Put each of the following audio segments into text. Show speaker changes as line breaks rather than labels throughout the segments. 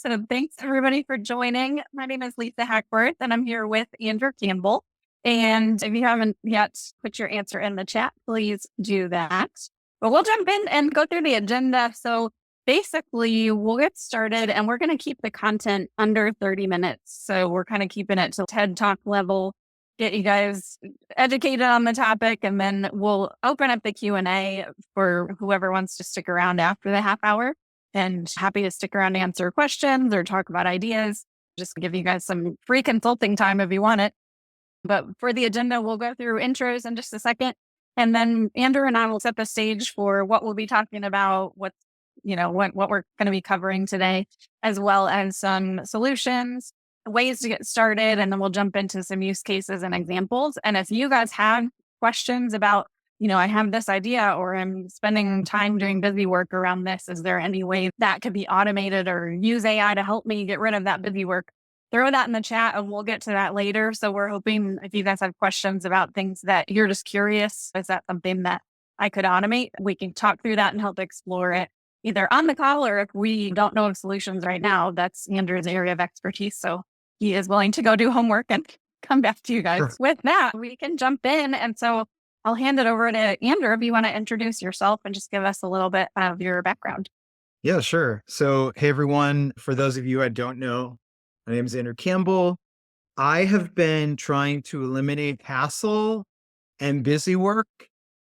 So thanks everybody for joining. My name is Lisa Hackbarth and I'm here with Andrew Campbell. And if you haven't yet put your answer in the chat, please do that. But we'll jump in and go through the agenda. So basically we'll get started and we're going to keep the content under 30 minutes. So we're kind of keeping it to TED Talk level, get you guys educated on the topic, and then we'll open up the Q&A for whoever wants to stick around after the half hour. And happy to stick around to answer questions or talk about ideas. Just give you guys some free consulting time if you want it. But for the agenda, we'll go through intros in just a second. And then Andrew and I will set the stage for what we'll be talking about, what we're going to be covering today, as well as some solutions, ways to get started. And then we'll jump into some use cases and examples. And if you guys have questions about, I have this idea or I'm spending time doing busy work around this, is there any way that could be automated or use AI to help me get rid of that busy work? Throw that in the chat and we'll get to that later. So we're hoping if you guys have questions about things that you're just curious, is that something that I could automate? We can talk through that and help explore it either on the call, or if we don't know of solutions right now, that's Andrew's area of expertise. So he is willing to go do homework and come back to you guys.
Sure.
With that, we can jump in. And so I'll hand it over to Andrew if you want to introduce yourself and just give us a little bit of your background.
Yeah, sure. So, hey, everyone. For those of you I don't know, my name is Andrew Campbell. I have been trying to eliminate hassle and busy work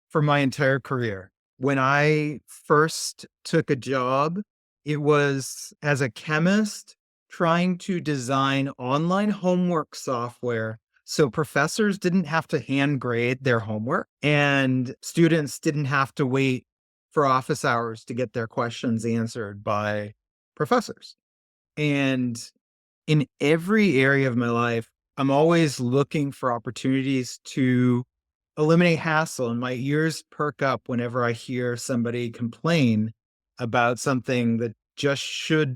for my entire career. When I first took a job, it was as a chemist trying to design online homework software so professors didn't have to hand grade their homework and students didn't have to wait for office hours to get their questions answered by professors. And in every area of my life, I'm always looking for opportunities to eliminate hassle, and my ears perk up whenever I hear somebody complain about something that just should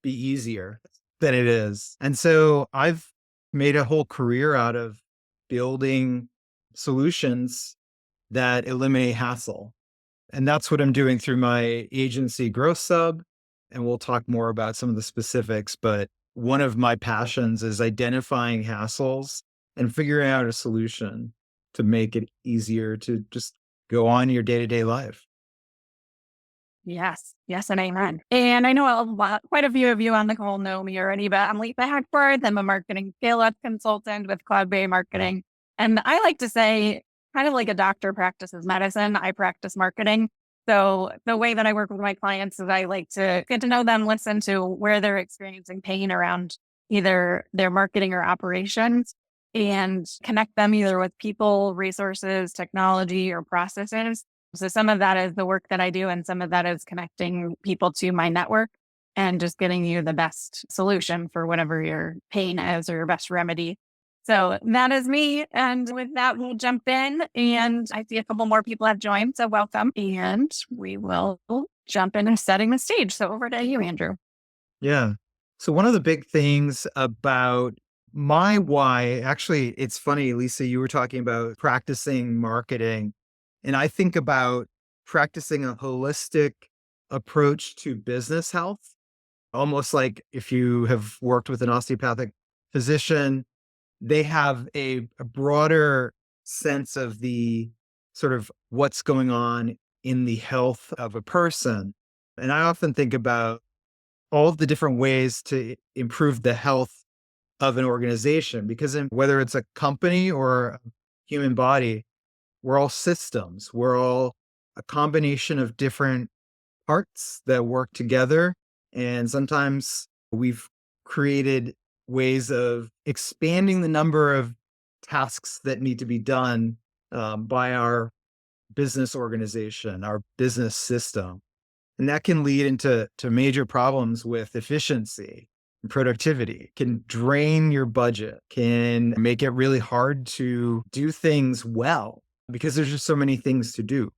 be easier than it is. And so I've made a whole career out of building solutions that eliminate hassle. And that's what I'm doing through my agency Growth Sub. And we'll talk more about some of the specifics. But one of my passions is identifying hassles and figuring out a solution to make it easier to just go on your day-to-day life.
Yes, and amen. And I know quite a few of you on the call know me already, but I'm Lisa Hackbarth. I'm a marketing scale-up consultant with Cloud Bay Marketing. And I like to say, kind of like a doctor practices medicine, I practice marketing. So the way that I work with my clients is I like to get to know them, listen to where they're experiencing pain around either their marketing or operations, and connect them either with people, resources, technology, or processes. So some of that is the work that I do, and some of that is connecting people to my network and just getting you the best solution for whatever your pain is or your best remedy. So that is me. And with that, we'll jump in. And I see a couple more people have joined. So welcome. And we will jump in and setting the stage. So over to you, Andrew.
Yeah. So one of the big things about my why, actually, it's funny, Lisa, you were talking about practicing marketing. And I think about practicing a holistic approach to business health, almost like if you have worked with an osteopathic physician, they have a broader sense of the sort of what's going on in the health of a person. And I often think about all the different ways to improve the health of an organization, because whether it's a company or a human body, we're all systems. We're all a combination of different parts that work together. And sometimes we've created ways of expanding the number of tasks that need to be done by our business organization, our business system. And that can lead into major problems with efficiency and productivity, can drain your budget, can make it really hard to do things well because there's just so many things to do.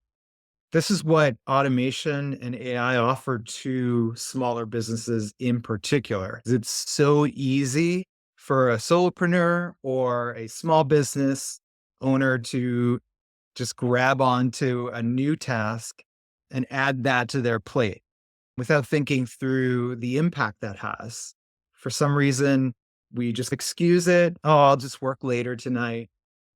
This is what automation and AI offer to smaller businesses in particular. It's so easy for a solopreneur or a small business owner to just grab onto a new task and add that to their plate. without thinking through the impact that has. For some reason, we just excuse it. Oh, I'll just work later tonight.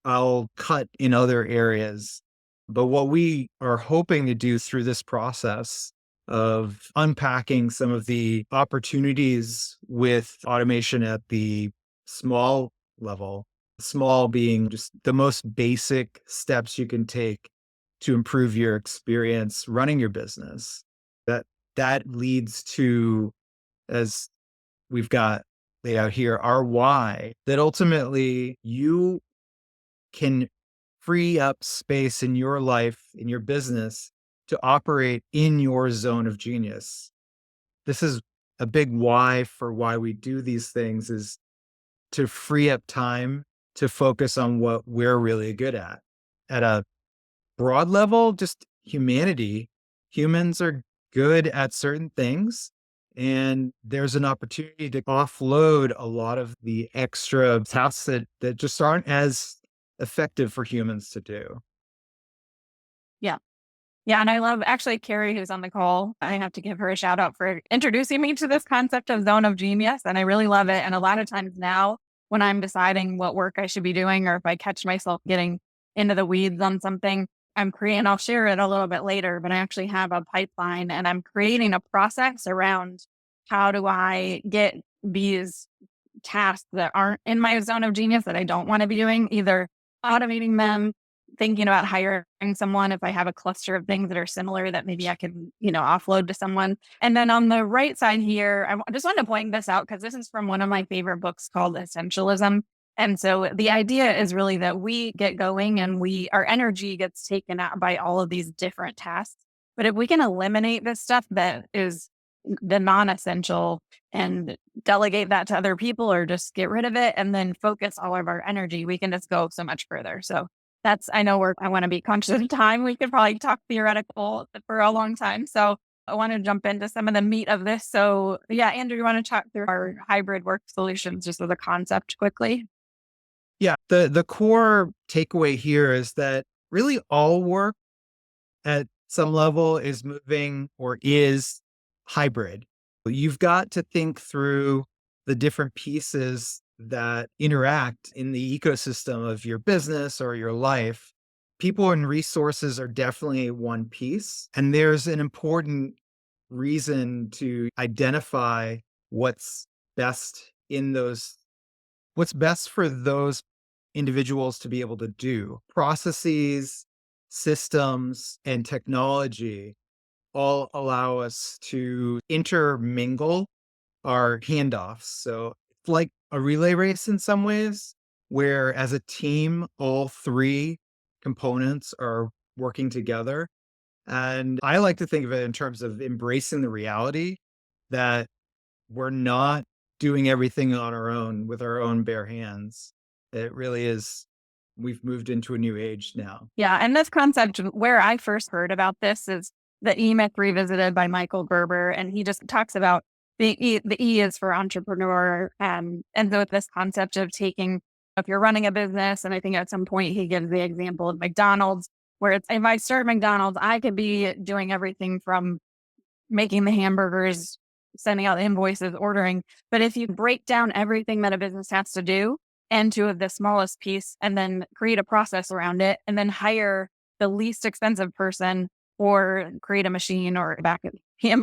I'll cut in other areas. But what we are hoping to do through this process of unpacking some of the opportunities with automation at the small level, small being just the most basic steps you can take to improve your experience running your business. That that leads to, as we've got laid out here, our why, that ultimately you can free up space in your life, in your business, to operate in your zone of genius. This is a big why for why we do these things, is to free up time to focus on what we're really good at. At a broad level, just humanity, humans are good at certain things. And there's an opportunity to offload a lot of the extra tasks that just aren't as effective for humans to do.
Yeah. Yeah, and I love actually Carrie, who's on the call. I have to give her a shout out for introducing me to this concept of zone of genius. And I really love it. And a lot of times now, when I'm deciding what work I should be doing, or if I catch myself getting into the weeds on something, I'm creating, I'll share it a little bit later, but I actually have a pipeline and I'm creating a process around how do I get these tasks that aren't in my zone of genius that I don't want to be doing, either automating them, thinking about hiring someone if I have a cluster of things that are similar that maybe I can, offload to someone. And then on the right side here, just wanted to point this out because this is from one of my favorite books called Essentialism. And so the idea is really that we get going and our energy gets taken out by all of these different tasks. But if we can eliminate this stuff that is the non-essential and delegate that to other people or just get rid of it and then focus all of our energy, we can just go so much further. So I know I want to be conscious of time. We could probably talk theoretical for a long time. So I want to jump into some of the meat of this. So yeah, Andrew, you want to talk through our hybrid work solutions just as a concept quickly?
Yeah. The core takeaway here is that really all work at some level is moving or is hybrid. You've got to think through the different pieces that interact in the ecosystem of your business or your life. People and resources are definitely one piece. And there's an important reason to identify what's best in those, what's best for those individuals to be able to do. Processes, systems, and technology all allow us to intermingle our handoffs. So it's like a relay race in some ways, where as a team, all three components are working together. And I like to think of it in terms of embracing the reality that we're not doing everything on our own with our own bare hands. It really is, we've moved into a new age now.
Yeah. And this concept, where I first heard about this is the E-Myth Revisited by Michael Gerber. And he just talks about the E is for entrepreneur. And so with this concept of taking, if you're running a business, and I think at some point he gives the example of McDonald's, where it's, if I start McDonald's, I could be doing everything from making the hamburgers, sending out invoices, ordering. But if you break down everything that a business has to do into the smallest piece and then create a process around it and then hire the least expensive person or create a machine or back at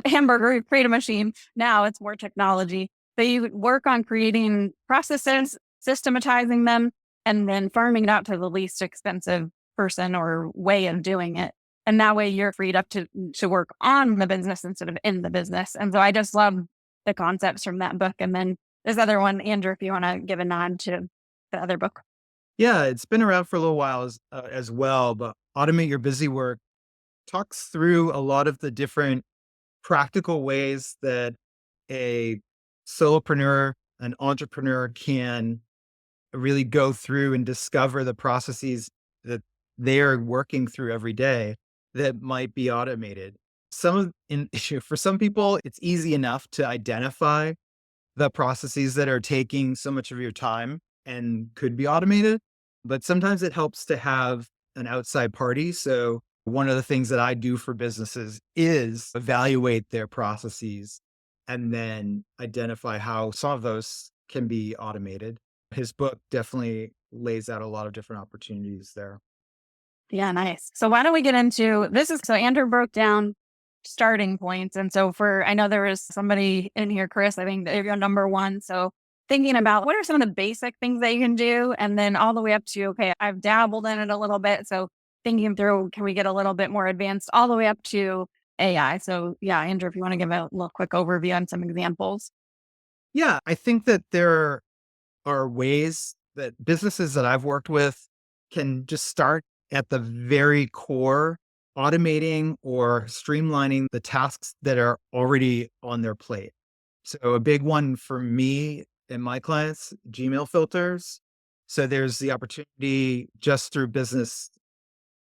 hamburger, create a machine. Now it's more technology. So you work on creating processes, systematizing them, and then farming it out to the least expensive person or way of doing it. And that way you're freed up to work on the business instead of in the business. And so I just love the concepts from that book. And then there's other one, Andrew, if you want to give a nod to the other book.
Yeah, it's been around for a little while as well, but Automate Your Busy Work talks through a lot of the different practical ways that a solopreneur, an entrepreneur can really go through and discover the processes that they are working through every day that might be automated. For some people, it's easy enough to identify the processes that are taking so much of your time and could be automated, but sometimes it helps to have an outside party. So One of the things that I do for businesses is evaluate their processes and then identify how some of those can be automated. His book definitely lays out a lot of different opportunities there.
Yeah, nice. So why don't we get into this? So Andrew broke down starting points. And so I know there was somebody in here, Chris, I think that you're number one. So thinking about what are some of the basic things that you can do, and then all the way up to, okay, I've dabbled in it a little bit. So thinking through, can we get a little bit more advanced all the way up to AI? So yeah, Andrew, if you want to give a little quick overview on some examples.
Yeah, I think that there are ways that businesses that I've worked with can just start at the very core, automating or streamlining the tasks that are already on their plate. So, a big one for me and my clients, Gmail filters. So, there's the opportunity just through business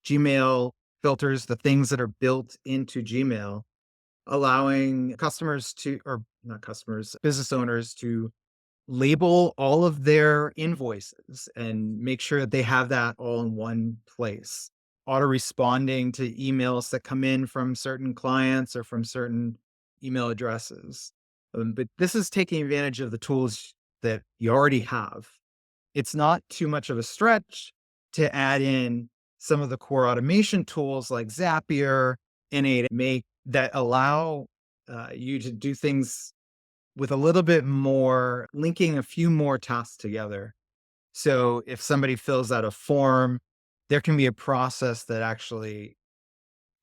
Gmail filters, the things that are built into Gmail, allowing customers to, or not customers, business owners to label all of their invoices and make sure that they have that all in one place. Auto responding to emails that come in from certain clients or from certain email addresses. But this is taking advantage of the tools that you already have. It's not too much of a stretch to add in some of the core automation tools like Zapier, N8 Make that allow you to do things with a little bit more linking a few more tasks together. So if somebody fills out a form, there can be a process that actually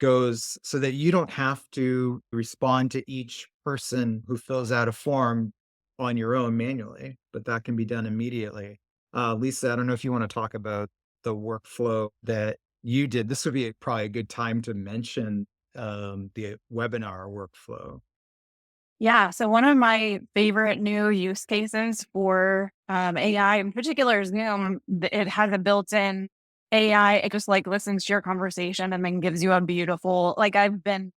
goes so that you don't have to respond to each person who fills out a form on your own manually, but that can be done immediately. Lisa, I don't know if you want to talk about the workflow that you did. This would be probably a good time to mention the webinar workflow.
Yeah. So one of my favorite new use cases for AI in particular is Zoom. It has a built-in AI. It just like listens to your conversation and then gives you a beautiful, like I've been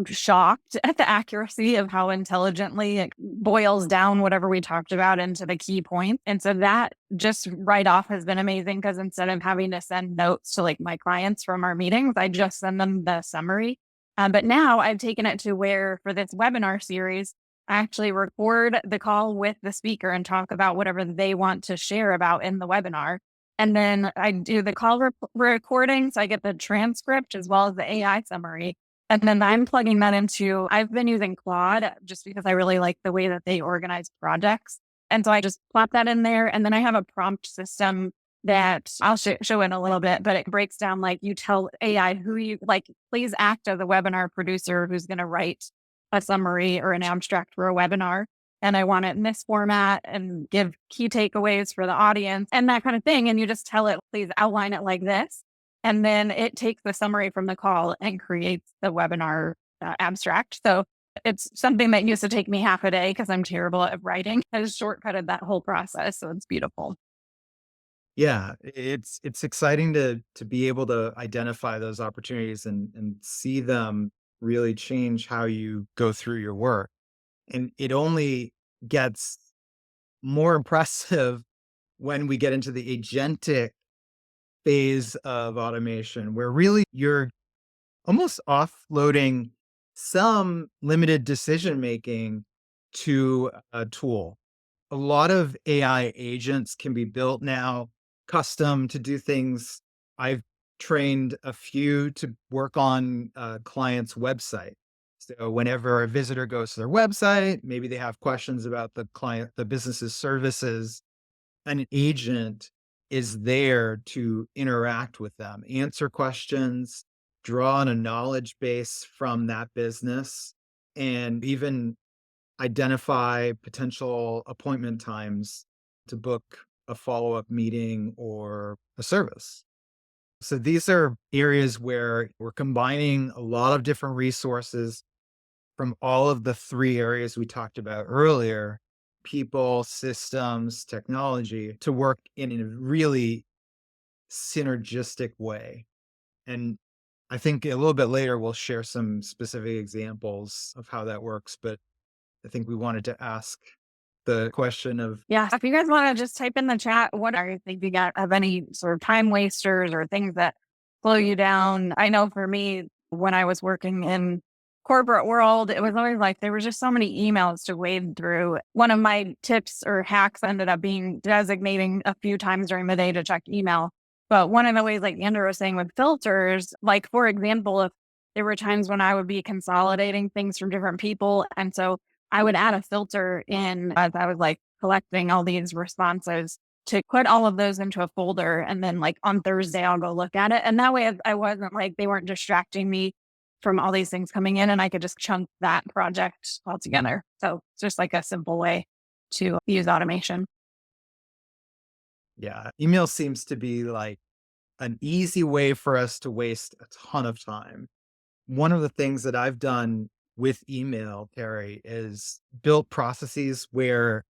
shocked at the accuracy of how intelligently it boils down whatever we talked about into the key point. And so that just right off has been amazing because instead of having to send notes to like my clients from our meetings, I just send them the summary. But now I've taken it to where for this webinar series, I actually record the call with the speaker and talk about whatever they want to share about in the webinar. And then I do the call recording. So I get the transcript as well as the AI summary. And then I'm plugging that into, I've been using Claude just because I really like the way that they organize projects. And so I just plop that in there. And then I have a prompt system that I'll show in a little bit, but it breaks down like you tell AI who you like, please act as a webinar producer who's going to write a summary or an abstract for a webinar. And I want it in this format and give key takeaways for the audience and that kind of thing. And you just tell it, please outline it like this. And then it takes the summary from the call and creates the webinar abstract. So it's something that used to take me half a day because I'm terrible at writing. Has shortcutted that whole process. So it's beautiful.
Yeah, it's exciting to be able to identify those opportunities and see them really change how you go through your work. And it only gets more impressive when we get into the agentic phase of automation, where really you're almost offloading some limited decision making to a tool. A lot of AI agents can be built now custom to do things. I've trained a few to work on a client's website. So whenever a visitor goes to their website, maybe they have questions about the business's services, an agent is there to interact with them, answer questions, draw on a knowledge base from that business, and even identify potential appointment times to book a follow-up meeting or a service. So these are areas where we're combining a lot of different resources from all of the three areas we talked about earlier: people, systems, technology, to work in a really synergistic way. And I think a little bit later we'll share some specific examples of how that works. But I think we wanted to ask the question of,
Yeah. If you guys want to just type in the chat, what are you thinking of any sort of time wasters or things that slow you down. I know for me, when I was working in corporate world, it was always like there were just so many emails to wade through. One of my tips or hacks ended up being designating a few times during the day to check email. But one of the ways, like Andrew was saying with filters, like for example, if there were times when I would be consolidating things from different people. And so I would add a filter in as I was like collecting all these responses to put all of those into a folder. And then like on Thursday, I'll go look at it. And that way I wasn't like, they weren't distracting me from all these things coming in and I could just chunk that project altogether. So it's just like a simple way to use automation.
Yeah. Email seems to be like an easy way for us to waste a ton of time. One of the things that I've done with email, Terry, is built processes where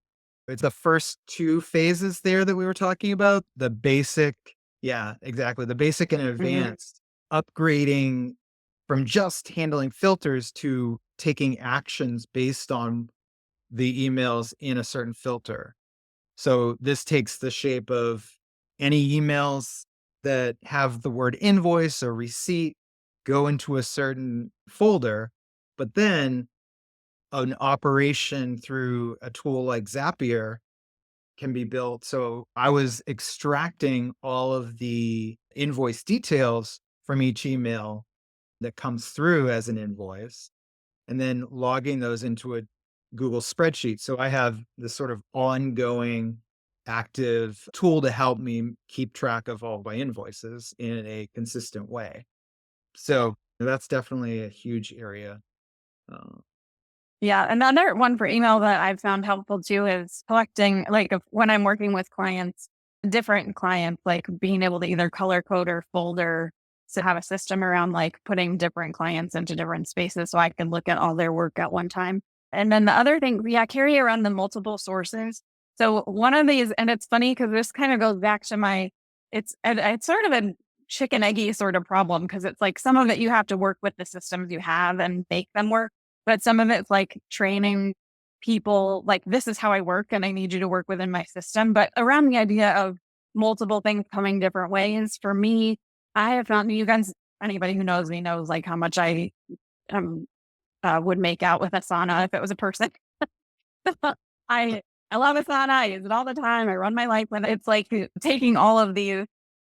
it's the first two phases there that we were talking about, the basic, yeah, exactly, the basic and
Hmm.
advanced, upgrading from just handling filters to taking actions based on the emails in a certain filter. So this takes the shape of any emails that have the word invoice or receipt go into a certain folder, but then an operation through a tool like Zapier can be built. So I was extracting all of the invoice details from each email that comes through as an invoice and then logging those into a Google spreadsheet. So I have this sort of ongoing active tool to help me keep track of all my invoices in a consistent way. So that's definitely a huge area. Uh,
Yeah. Another one for email that I've found helpful too is collecting, like when I'm working with clients, different clients, like being able to either color code or folder to have a system around like putting different clients into different spaces so I can look at all their work at one time. And then the other thing, yeah, carry around the multiple sources. So one of these, and it's funny because this kind of goes back to it's sort of a chicken eggy sort of problem because it's like some of it you have to work with the systems you have and make them work, but some of it's like training people, like, this is how I work and I need you to work within my system. But around the idea of multiple things coming different ways, for me, I have found you guys, anybody who knows me knows like how much I um, would make out with Asana if it was a person. I I love Asana. I use it all the time. I run my life with it. It's like taking all of these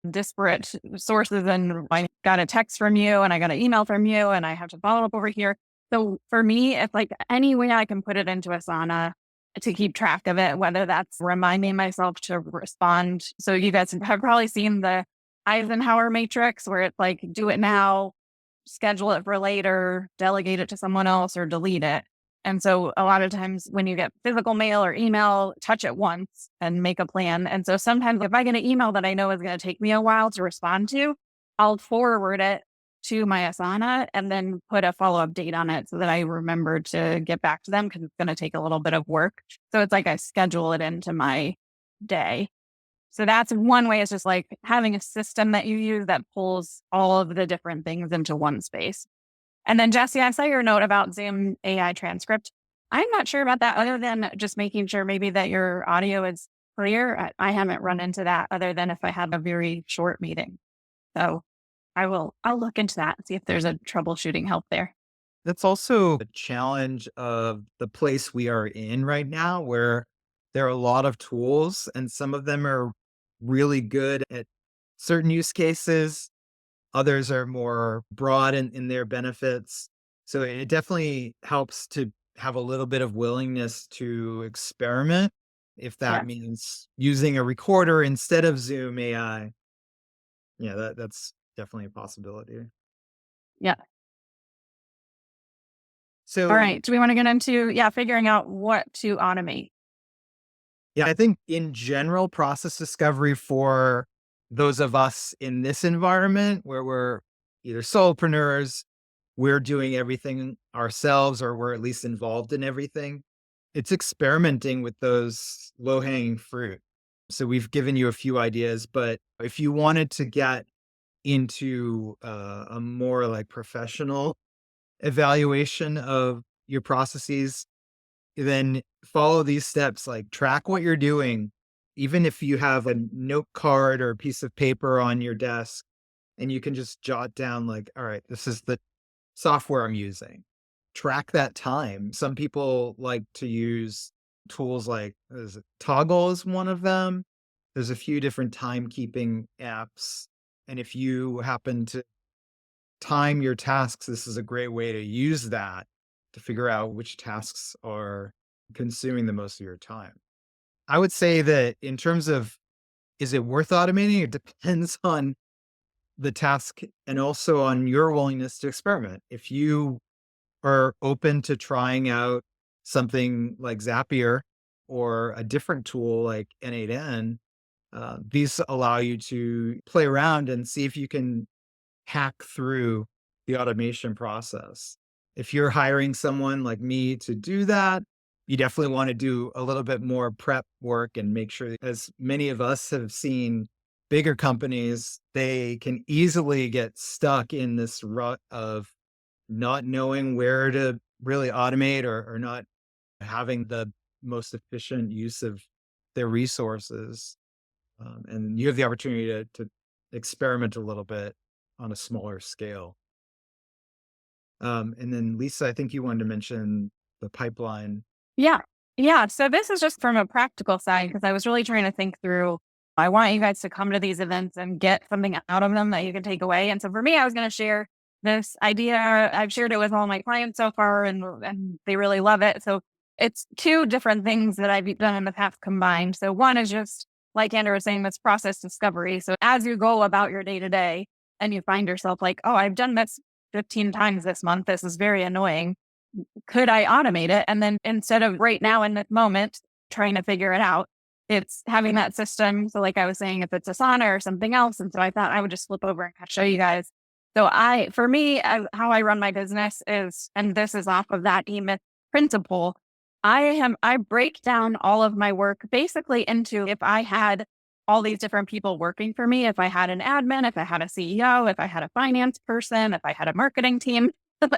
disparate sources and I got a text from you and I got an email from you and I have to follow up over here. So for me, it's like any way I can put it into Asana to keep track of it, whether that's reminding myself to respond. So you guys have probably seen the Eisenhower matrix where it's like, do it now, schedule it for later, delegate it to someone else, or delete it. And so a lot of times when you get physical mail or email, touch it once and make a plan. And so sometimes if I get an email that I know is going to take me a while to respond to, I'll forward it to my Asana and then put a follow up date on it so that I remember to get back to them because it's going to take a little bit of work. So it's like I schedule it into my day. So that's one way, is just like having a system that you use that pulls all of the different things into one space. And then Jesse, I saw your note about Zoom AI transcript. I'm not sure about that other than just making sure maybe that your audio is clear. I haven't run into that other than if I had a very short meeting. So I'll look into that and see if there's a troubleshooting help there.
that's also a challenge of the place we are in right now, where there are a lot of tools and some of them are really good at certain use cases. Others are more broad in their benefits. So it definitely helps to have a little bit of willingness to experiment if that
Yeah.
means using a recorder instead of Zoom AI. Yeah, that's definitely a possibility.
Yeah. All
So,
right. Do we want to get into, yeah, figuring out what to automate?
yeah, I think in general, process discovery for those of us in this environment where we're either solopreneurs, we're doing everything ourselves, or we're at least involved in everything. It's experimenting with those low hanging fruit. So we've given you a few ideas, but if you wanted to get into a more like professional evaluation of your processes, then follow these steps, like track what you're doing. Even if you have a note card or a piece of paper on your desk, and you can just jot down like, all right, this is the software I'm using. Track that time. Some people like to use tools like Toggle is one of them. There's a few different timekeeping apps. And if you happen to time your tasks, this is a great way to use that to figure out which tasks are consuming the most of your time. I would say that in terms of is it worth automating? It depends on the task and also on your willingness to experiment. If you are open to trying out something like Zapier or a different tool like N8N, these allow you to play around and see if you can hack through the automation process. If you're hiring someone like me to do that, you definitely want to do a little bit more prep work and make sure, as many of us have seen bigger companies, they can easily get stuck in this rut of not knowing where to really automate or not having the most efficient use of their resources. And you have the opportunity to experiment a little bit on a smaller scale. And then Lisa, I think you wanted to mention the pipeline.
Yeah. Yeah. So this is just from a practical side because I was really trying to think through. I want you guys to come to these events and get something out of them that you can take away. And so for me, I was going to share this idea. I've shared it with all my clients so far, and they really love it. So it's two different things that I've done in the past combined. So one is just like Andrew was saying, this process discovery. So as you go about your day to day and you find yourself like, oh, I've done this 15 times this month. This is very annoying. Could I automate it? And then instead of right now in this moment trying to figure it out, it's having that system. So like I was saying, if it's Asana or something else. And so I thought I would just flip over and show you guys. So for me, how I run my business is, and this is off of that E-Myth principle. I break down all of my work basically into if I had all these different people working for me, if I had an admin, if I had a CEO, if I had a finance person, if I had a marketing team,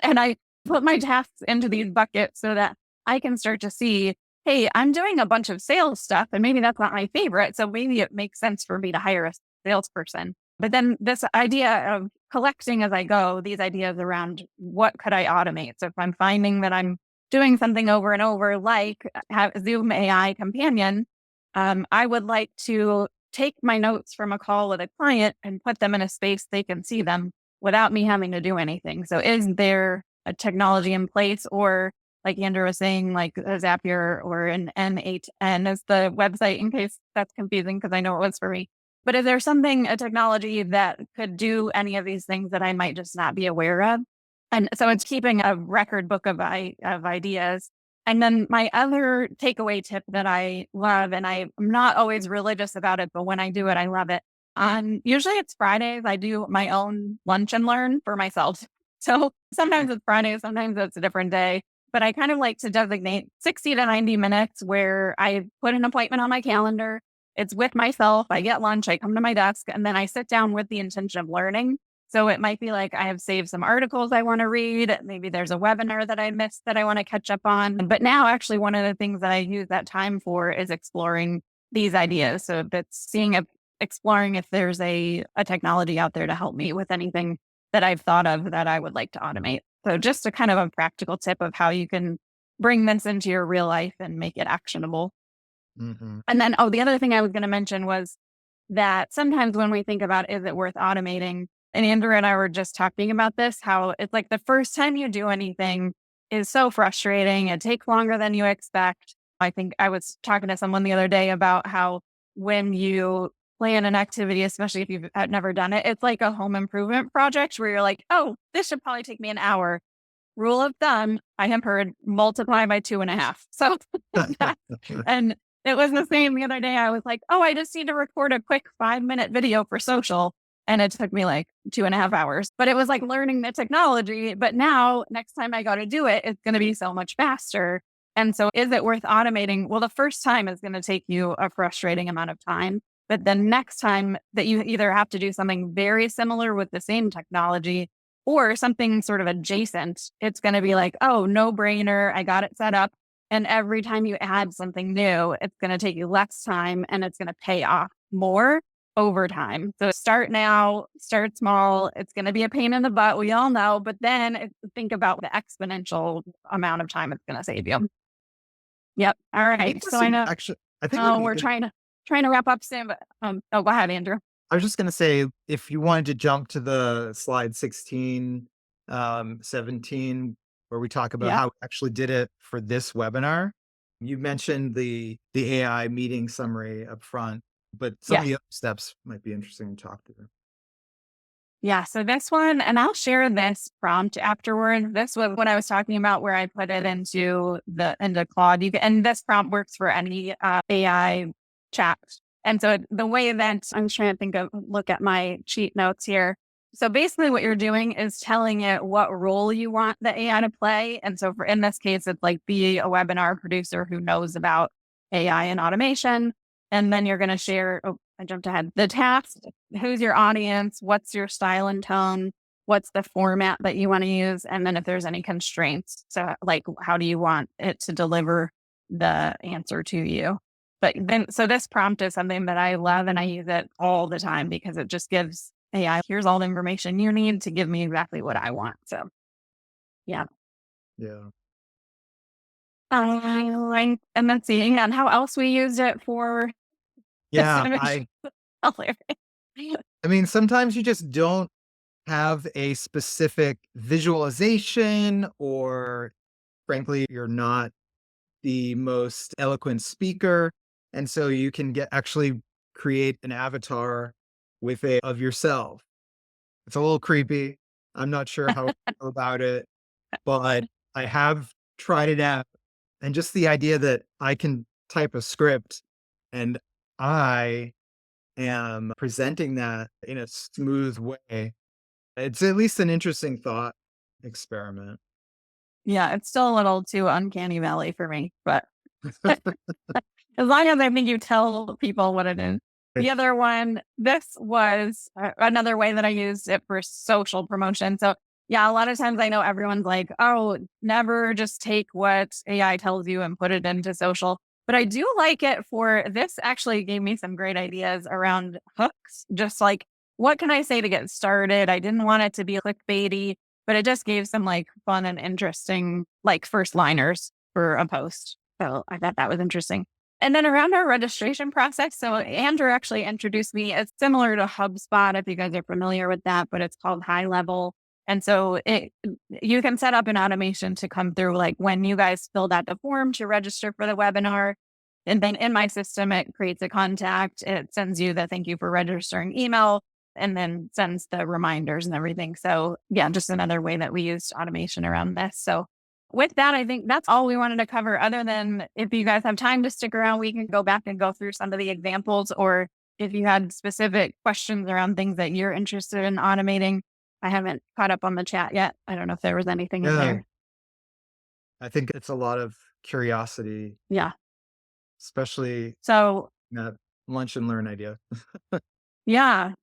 and I put my tasks into these buckets so that I can start to see, hey, I'm doing a bunch of sales stuff and maybe that's not my favorite. So maybe it makes sense for me to hire a salesperson. But then this idea of collecting as I go, these ideas around what could I automate? So if I'm finding that I'm doing something over and over, like have Zoom AI companion, I would like to take my notes from a call with a client and put them in a space they can see them without me having to do anything. So is there a technology in place, or like Andrew was saying, like a Zapier or an N8N is the website, in case that's confusing, because I know it was for me. But is there something, a technology that could do any of these things that I might just not be aware of? And so it's keeping a record book of ideas. And then my other takeaway tip that I love, and I'm not always religious about it, but when I do it, I love it. Usually it's Fridays. I do my own lunch and learn for myself. So sometimes it's Friday, sometimes it's a different day. But I kind of like to designate 60 to 90 minutes where I put an appointment on my calendar. It's with myself. I get lunch, I come to my desk, and then I sit down with the intention of learning. So it might be like I have saved some articles I want to read. Maybe there's a webinar that I missed that I want to catch up on. But now, actually, one of the things that I use that time for is exploring these ideas. So if it's exploring if there's a technology out there to help me with anything that I've thought of that I would like to automate. So just a kind of a practical tip of how you can bring this into your real life and make it actionable.
Mm-hmm.
And then, the other thing I was going to mention was that sometimes when we think about, is it worth automating? And Andrew and I were just talking about this, how it's like the first time you do anything is so frustrating. It takes longer than you expect. I think I was talking to someone the other day about how when you plan an activity, especially if you've never done it, it's like a home improvement project where you're like, oh, this should probably take me an hour. Rule of thumb, I have heard, multiply by 2.5. So, and it was the same the other day. I was like, oh, I just need to record a quick 5-minute video for social. And it took me like 2.5 hours, but it was like learning the technology. But now, next time I go to do it, it's going to be so much faster. And so is it worth automating? Well, the first time is going to take you a frustrating amount of time. But the next time that you either have to do something very similar with the same technology or something sort of adjacent, it's going to be like, oh, no brainer. I got it set up. And every time you add something new, it's going to take you less time and it's going to pay off more. over time. So start now, start small. It's going to be a pain in the butt. We all know, but then think about the exponential amount of time it's going to save you. Yep. All
I think
right.
this
So I
would
know
actually, I think it would be
we're
good.
trying to wrap up soon, but oh, go ahead, Andrew.
I was just going to say, if you wanted to jump to the slide 16, 17, where we talk about
Yeah.
how we actually did it for this webinar, you mentioned the AI meeting summary up front, but some of
Yes.
the other steps might be interesting to talk through.
Yeah. So this one, and I'll share this prompt afterward. This was what I was talking about where I put it into Claude. And this prompt works for any AI chat. And so the way that I'm trying to look at my cheat notes here. So basically what you're doing is telling it what role you want the AI to play. And so in this case, it's like be a webinar producer who knows about AI and automation. And then you're going to share, oh, I jumped ahead, the task. Who's your audience? What's your style and tone? What's the format that you want to use? And then if there's any constraints. So like, how do you want it to deliver the answer to you? But then, so this prompt is something that I love and I use it all the time because it just gives AI, here's all the information you need to give me exactly what I want. So yeah.
Yeah.
And then seeing and how else we used it for
Yeah.
Systematization.
I mean, sometimes you just don't have a specific visualization, or frankly, you're not the most eloquent speaker. And so you can actually create an avatar of yourself. It's a little creepy. I'm not sure how I feel about it, but I have tried it out. And just the idea that I can type a script and I am presenting that in a smooth way. It's at least an interesting thought experiment.
Yeah, it's still a little too uncanny valley for me, but as long as I think you tell people what it is. The other one, this was another way that I used it for social promotion. So, yeah, a lot of times I know everyone's like, oh, never just take what AI tells you and put it into social. But I do like it for this, actually gave me some great ideas around hooks. Just like, what can I say to get started? I didn't want it to be clickbaity, but it just gave some like fun and interesting, like first liners for a post. So I thought that was interesting. And then around our registration process, so Andrew actually introduced me. It's similar to HubSpot if you guys are familiar with that, but it's called High Level. And so you can set up an automation to come through like when you guys filled out the form to register for the webinar. And then in my system, it creates a contact. It sends you the thank you for registering email and then sends the reminders and everything. So yeah, just another way that we used automation around this. So with that, I think that's all we wanted to cover. Other than if you guys have time to stick around, we can go back and go through some of the examples, or if you had specific questions around things that you're interested in automating. I haven't caught up on the chat yet. I don't know if there was anything in
Yeah,
there.
I think it's a lot of curiosity,
Yeah.
especially
So
that lunch and learn idea.
yeah.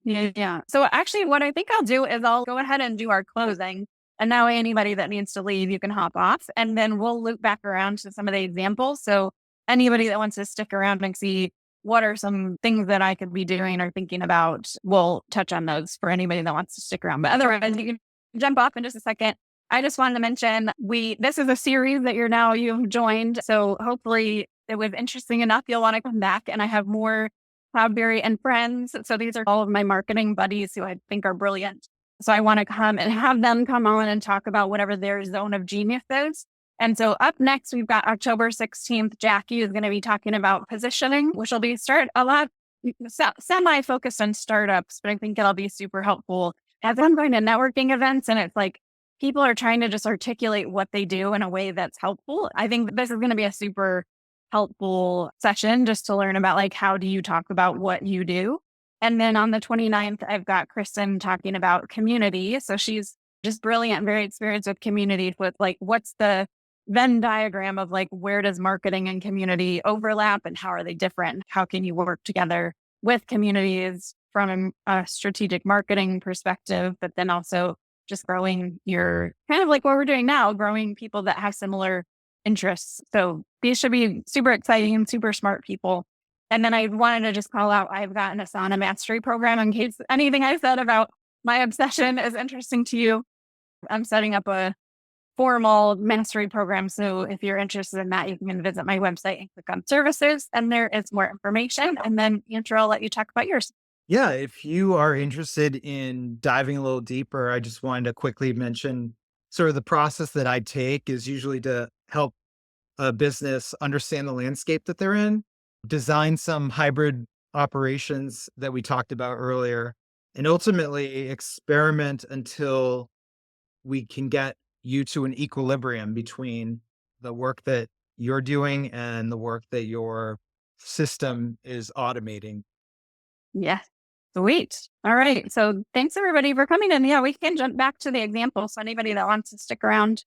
So actually, what I think I'll do is I'll go ahead and do our closing. And now anybody that needs to leave, you can hop off. And then we'll loop back around to some of the examples. So anybody that wants to stick around and see what are some things that I could be doing or thinking about, we'll touch on those for anybody that wants to stick around. But otherwise, you can jump off in just a second. I just wanted to mention this is a series that you've joined. So hopefully it was interesting enough. You'll want to come back, and I have more Cloudberry and friends. So these are all of my marketing buddies who I think are brilliant. So I want to come and have them come on and talk about whatever their zone of genius is. And so up next, we've got October 16th. Jackie is going to be talking about positioning, which will be a lot semi-focused on startups, but I think it'll be super helpful as I'm going to networking events. And it's like people are trying to just articulate what they do in a way that's helpful. I think this is going to be a super helpful session just to learn about like, how do you talk about what you do? And then on the 29th, I've got Kristen talking about community. So she's just brilliant, very experienced with community, with like, what's the Venn diagram of like, where does marketing and community overlap and how are they different? How can you work together with communities from a strategic marketing perspective, but then also just growing your kind of like what we're doing now, growing people that have similar interests. So these should be super exciting and super smart people. And then I wanted to just call out, I've got an Asana mastery program in case anything I said about my obsession is interesting to you. I'm setting up a formal mastery program. So if you're interested in that, you can visit my website and click on services, and there is more information. And then Andrew, I'll let you talk about yours.
Yeah, if you are interested in diving a little deeper, I just wanted to quickly mention sort of the process that I take is usually to help a business understand the landscape that they're in, design some hybrid operations that we talked about earlier, and ultimately experiment until we can get you to an equilibrium between the work that you're doing and the work that your system is automating.
Yeah. Sweet. All right. So thanks everybody for coming in. Yeah, we can jump back to the example. So anybody that wants to stick around,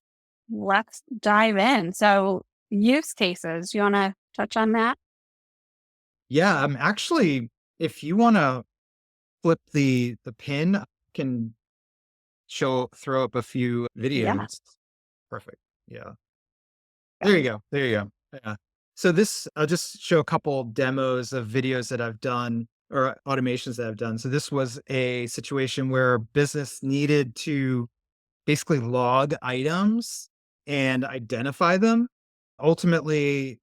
let's dive in. So use cases, you want to touch on that?
Yeah, I'm actually, if you want to flip the pin, I can throw up a few
Yeah.
videos. Perfect. Yeah. There you
Go.
go. There you go. Yeah. So this, I'll just show a couple demos of videos that I've done or automations that I've done. So this was a situation where business needed to basically log items and identify them. Ultimately,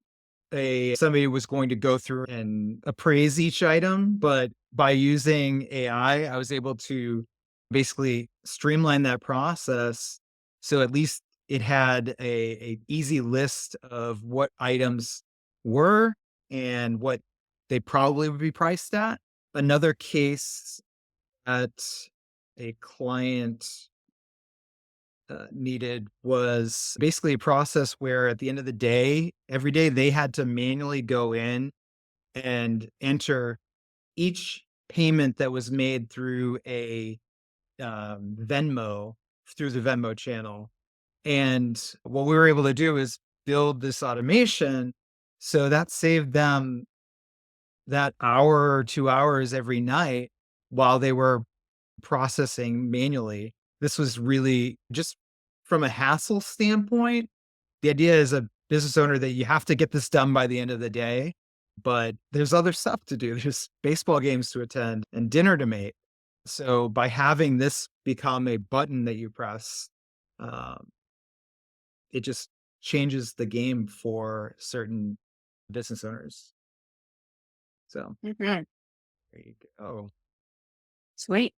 a somebody was going to go through and appraise each item, but by using AI, I was able to basically streamline that process. So at least it had a easy list of what items were and what they probably would be priced at. Another case at a client needed was basically a process where at the end of the day, every day they had to manually go in and enter each payment that was made through a Venmo through the Venmo channel. And what we were able to do is build this automation. So that saved them that hour or 2 hours every night while they were processing manually. This was really just from a hassle standpoint. The idea as a business owner that you have to get this done by the end of the day, but there's other stuff to do. There's baseball games to attend and dinner to make. So by having this become a button that you press, um, it just changes the game for certain business owners. So
Mhm.
there you go.
Sweet.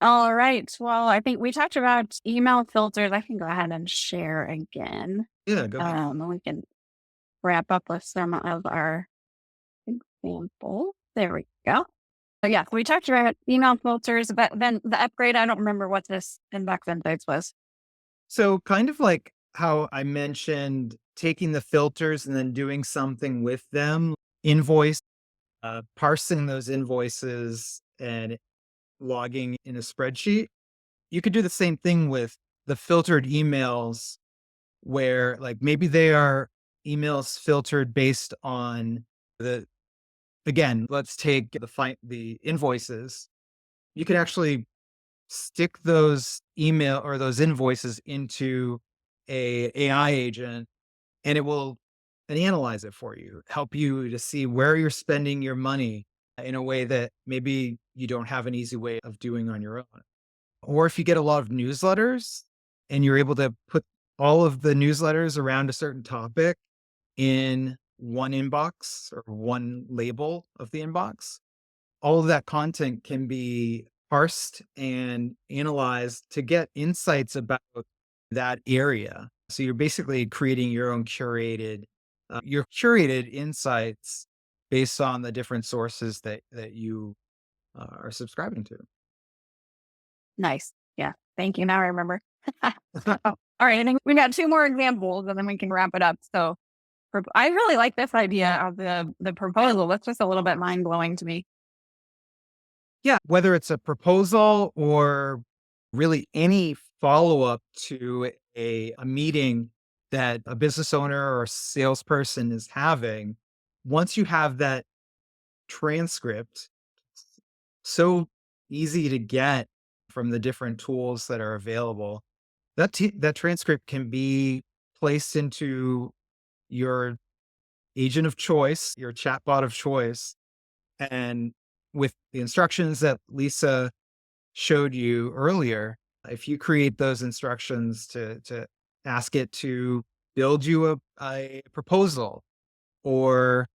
All right. Well, I think we talked about email filters. I can go ahead and share again.
Yeah, go ahead.
And we can wrap up with some of our examples. There we go. But yeah, we talked about email filters, but then the upgrade, I don't remember what this inbox insights was.
So kind of like how I mentioned taking the filters and then doing something with them, invoice, parsing those invoices and logging in a spreadsheet. You could do the same thing with the filtered emails where like maybe they are emails filtered based on the again, let's take the invoices. You could actually stick those email or those invoices into a AI agent and it will and analyze it for you, help you to see where you're spending your money in a way that maybe you don't have an easy way of doing on your own. Or if you get a lot of newsletters and you're able to put all of the newsletters around a certain topic in one inbox or one label of the inbox, all of that content can be parsed and analyzed to get insights about that area. So you're basically creating your curated insights based on the different sources that you are subscribing to.
Nice. Yeah. Thank you. Now I remember. All right. I think we got two more examples and then we can wrap it up. So I really like this idea of the proposal. That's just a little bit mind blowing to me.
Yeah, whether it's a proposal or really any follow-up to a meeting that a business owner or salesperson is having, once you have that transcript, so easy to get from the different tools that are available, that transcript can be placed into your agent of choice, your chatbot of choice. And with the instructions that Lisa showed you earlier, if you create those instructions to ask it to build you a proposal or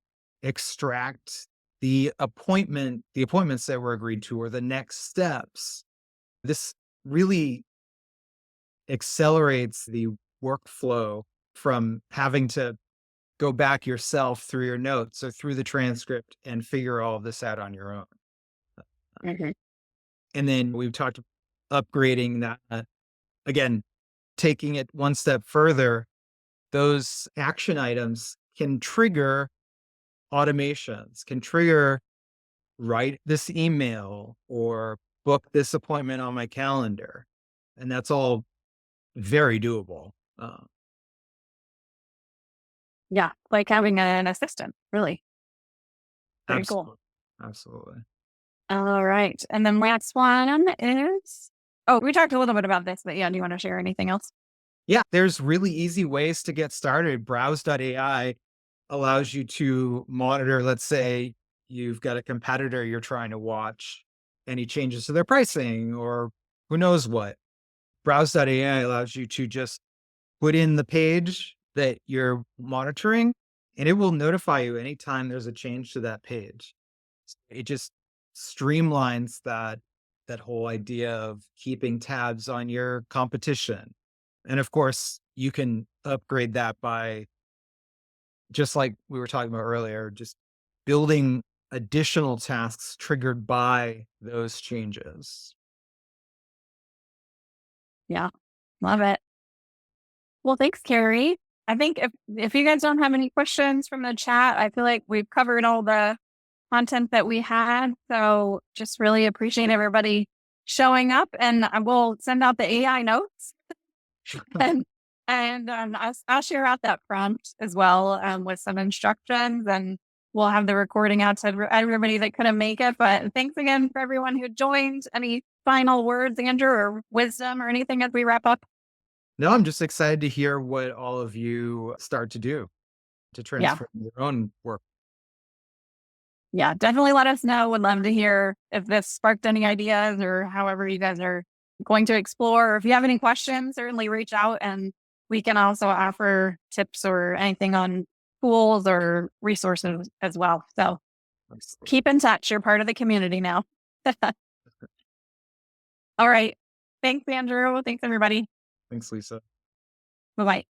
extract the appointments that were agreed to or the next steps, this really accelerates the workflow from having to go back yourself through your notes or through the transcript and figure all of this out on your own.
Mhm.
And then we've talked upgrading that again, taking it one step further, those action items can trigger automations, can trigger write this email or book this appointment on my calendar. And that's all very doable.
Yeah, like having an assistant, really. Very cool.
Absolutely. Absolutely.
All right. And then last one is, oh, we talked a little bit about this, but yeah, do you want to share anything else?
Yeah, there's really easy ways to get started. Browse.ai allows you to monitor, let's say you've got a competitor you're trying to watch, any changes to their pricing or who knows what. Browse.ai allows you to just put in the page that you're monitoring, and it will notify you anytime there's a change to that page. It just streamlines that whole idea of keeping tabs on your competition. And of course, you can upgrade that by just like we were talking about earlier, just building additional tasks triggered by those changes.
Yeah, love it. Well, thanks, Carrie. I think if you guys don't have any questions from the chat, I feel like we've covered all the content that we had. So just really appreciate everybody showing up, and I will send out the AI notes and I'll share out that prompt as well with some instructions, and we'll have the recording out to everybody that couldn't make it. But thanks again for everyone who joined. Any final words, Andrew, or wisdom or anything as we wrap up?
No, I'm just excited to hear what all of you start to do to
Yeah.
transform your own work.
Yeah, definitely let us know. Would love to hear if this sparked any ideas or however you guys are going to explore. Or if you have any questions, certainly reach out and we can also offer tips or anything on tools or resources as well. So
Absolutely.
keep in touch. You're part of the community now. All right. Thanks, Andrew. Thanks, everybody.
Thanks, Lisa.
Bye bye.